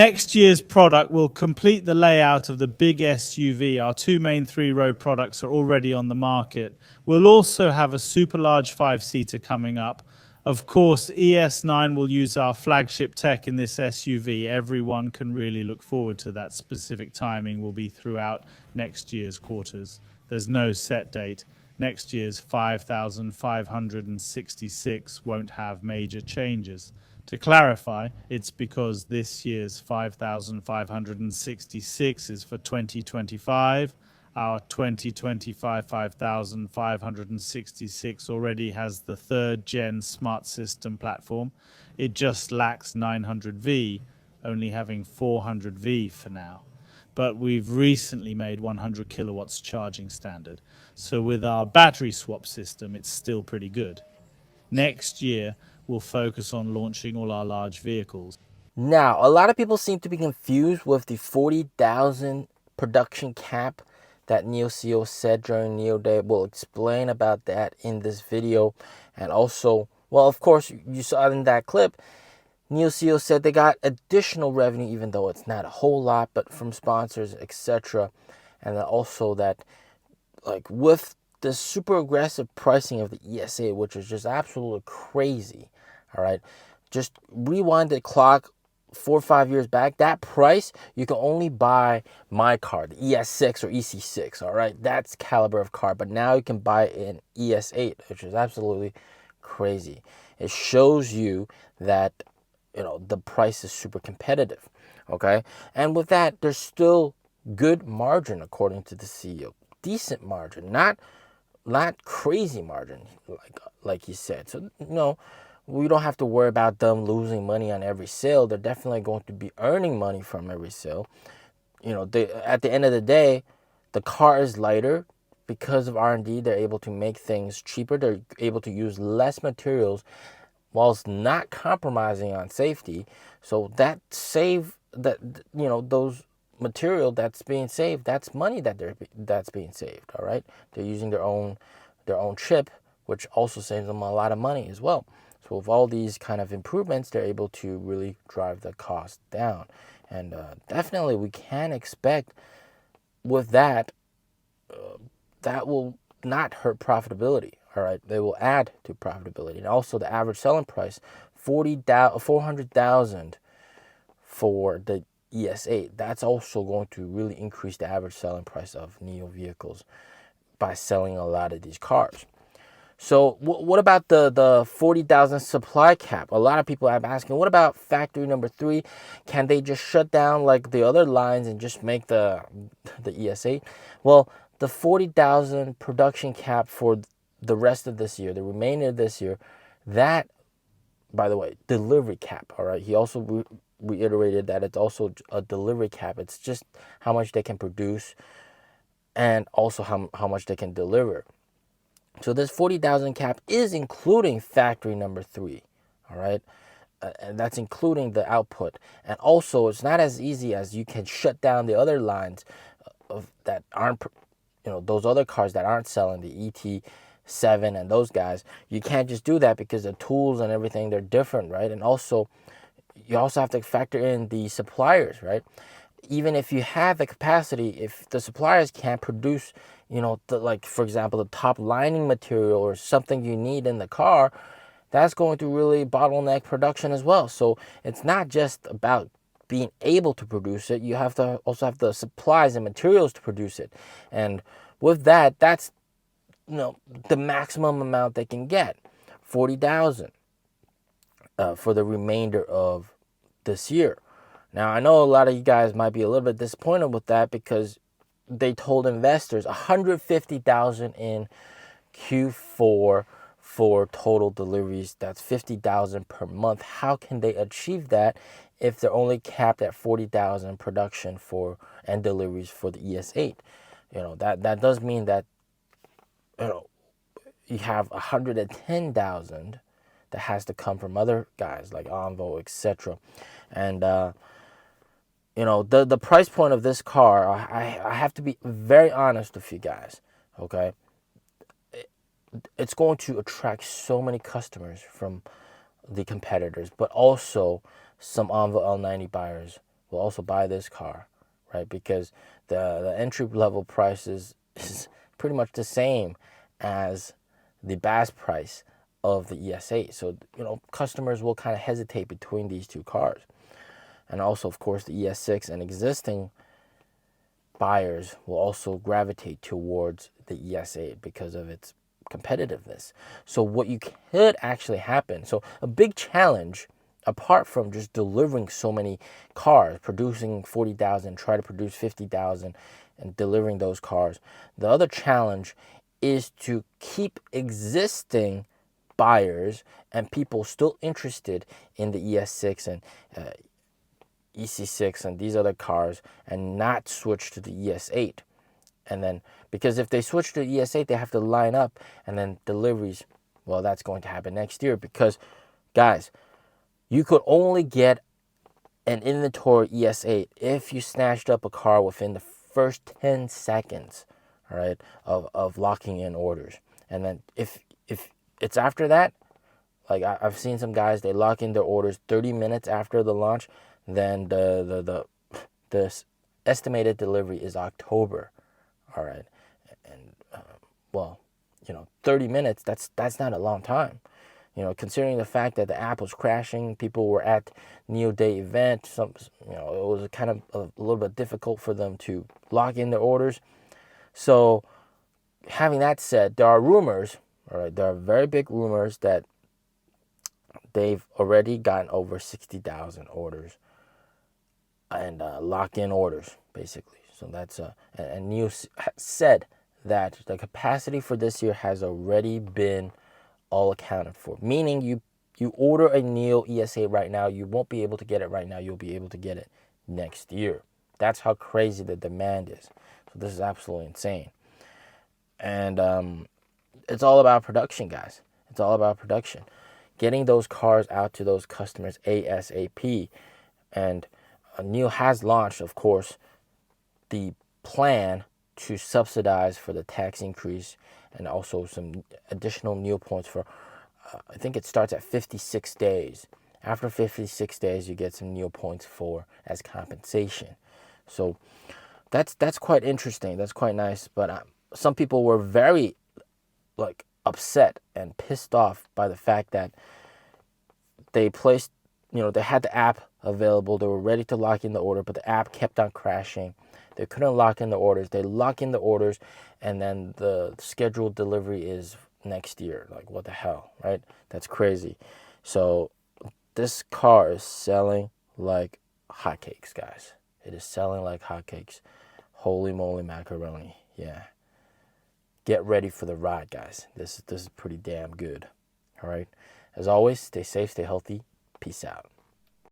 Next year's product will complete the layout of the big SUV. Our two main three-row products are already on the market. We'll also have a super large five-seater coming up. Of course, ES9 will use our flagship tech in this SUV. Everyone can really look forward to that. Specific timing will be throughout next year's quarters. There's no set date. Next year's 5,566 won't have major changes. To clarify, it's because this year's 5,566 is for 2025. Our 2025 5,566 already has the third gen smart system platform. It just lacks 900V, only having 400V for now. But we've recently made 100 kilowatts charging standard. So with our battery swap system, it's still pretty good. Next year, we'll focus on launching all our large vehicles. Now, a lot of people seem to be confused with the 40,000 production cap that NIO CEO said during NIO Day. We'll explain about that in this video. And also, well, of course, you saw in that clip, NIO CEO said they got additional revenue, even though it's not a whole lot, but from sponsors, etc. And then also that, like, with the super aggressive pricing of the ES8, which is just absolutely crazy, all right, just rewind the clock 4 or 5 years back, that price, you can only buy my car, the ES6 or EC6, all right? That's caliber of car, but now you can buy an ES8, which is absolutely crazy. It shows you that, you know, the price is super competitive, okay? And with that, there's still good margin, according to the CEO. Decent margin, not crazy margin, like he said. So, you know, we don't have to worry about them losing money on every sale. They're definitely going to be earning money from every sale. You know, at the end of the day, the car is lighter. Because of R&D, they're able to make things cheaper. They're able to use less materials whilst not compromising on safety. So that you know, those material that's being saved, that's money that's being saved, all right? They're using their own chip, which also saves them a lot of money as well. So with all these kind of improvements, they're able to really drive the cost down. And definitely we can expect with that, that will not hurt profitability, all right? They will add to profitability. And also the average selling price, 400,000 for the ES8. That's also going to really increase the average selling price of NIO vehicles by selling a lot of these cars. So what about the 40,000 supply cap? A lot of people are asking, what about factory number 3? Can they just shut down like the other lines and just make the ES8? Well, the 40,000 production cap for the rest of this year, the remainder of this year, that, by the way, delivery cap, all right? He also reiterated that it's also a delivery cap. It's just how much they can produce and also how much they can deliver. So this 40,000 cap is including factory number 3, all right? And that's including the output. And also, it's not as easy as you can shut down the other lines of that aren't, you know, those other cars that aren't selling, the ET7 and those guys. You can't just do that because the tools and everything, they're different, right? And also, you also have to factor in the suppliers, right? Even if you have the capacity, if the suppliers can't produce, you know, like, for example, the top lining material or something you need in the car, that's going to really bottleneck production as well. So it's not just about being able to produce it. You have to also have the supplies and materials to produce it. And with that, that's, you know, the maximum amount they can get, 40,000 for the remainder of this year. Now, I know a lot of you guys might be a little bit disappointed with that because they told investors 150,000 in Q4 for total deliveries. That's 50,000 per month. How can they achieve that if they're only capped at 40,000 production for and deliveries for the ES8? You know, that does mean that, you know, you have 110,000 that has to come from other guys like Envo, etc. And you know, the price point of this car, I have to be very honest with you guys, okay? It's going to attract so many customers from the competitors, but also some Envo L90 buyers will also buy this car, right? Because the entry level price is pretty much the same as the base price of the ES8. So, customers will kind of hesitate between these two cars. And also, of course, the ES6 and existing buyers will also gravitate towards the ES8 because of its competitiveness. So what you could actually happen, so a big challenge, apart from just delivering so many cars, producing 40,000, try to produce 50,000 and delivering those cars, the other challenge is to keep existing buyers and people still interested in the ES6 and EC6 and these other cars and not switch to the ES8. And then, because if they switch to the ES8, they have to line up, and then deliveries, well, that's going to happen next year because, guys, you could only get an inventory ES8 if you snatched up a car within the first 10 seconds, all right, of locking in orders. And then if it's after that, like I've seen some guys, they lock in their orders 30 minutes after the launch, then the estimated delivery is October, all right, and well, 30 minutes, that's not a long time, considering the fact that the app was crashing, people were at NIO Day event, it was kind of a little bit difficult for them to lock in their orders. So having that said, there are rumors, all right, there are very big rumors that they've already gotten over 60,000 orders and locked-in orders, basically. So that's and NIO said that the capacity for this year has already been all accounted for. Meaning, you order a NIO ES8 right now, you won't be able to get it right now. You'll be able to get it next year. That's how crazy the demand is. So this is absolutely insane. And it's all about production, guys. It's all about production. Getting those cars out to those customers ASAP. And NIO has launched, of course, the plan to subsidize for the tax increase and also some additional NIO points for, I think it starts at 56 days. After 56 days, you get some NIO points as compensation. So that's quite interesting. That's quite nice. But some people were very upset and pissed off by the fact that they placed, they had the app available. They were ready to lock in the order, but the app kept on crashing. They couldn't lock in the orders. They lock in the orders, and then the scheduled delivery is next year. Like, what the hell, right? That's crazy. So this car is selling like hotcakes, guys. It is selling like hotcakes. Holy moly macaroni. Yeah. Get ready for the ride, guys. This is pretty damn good. All right. As always, stay safe, stay healthy. Peace out.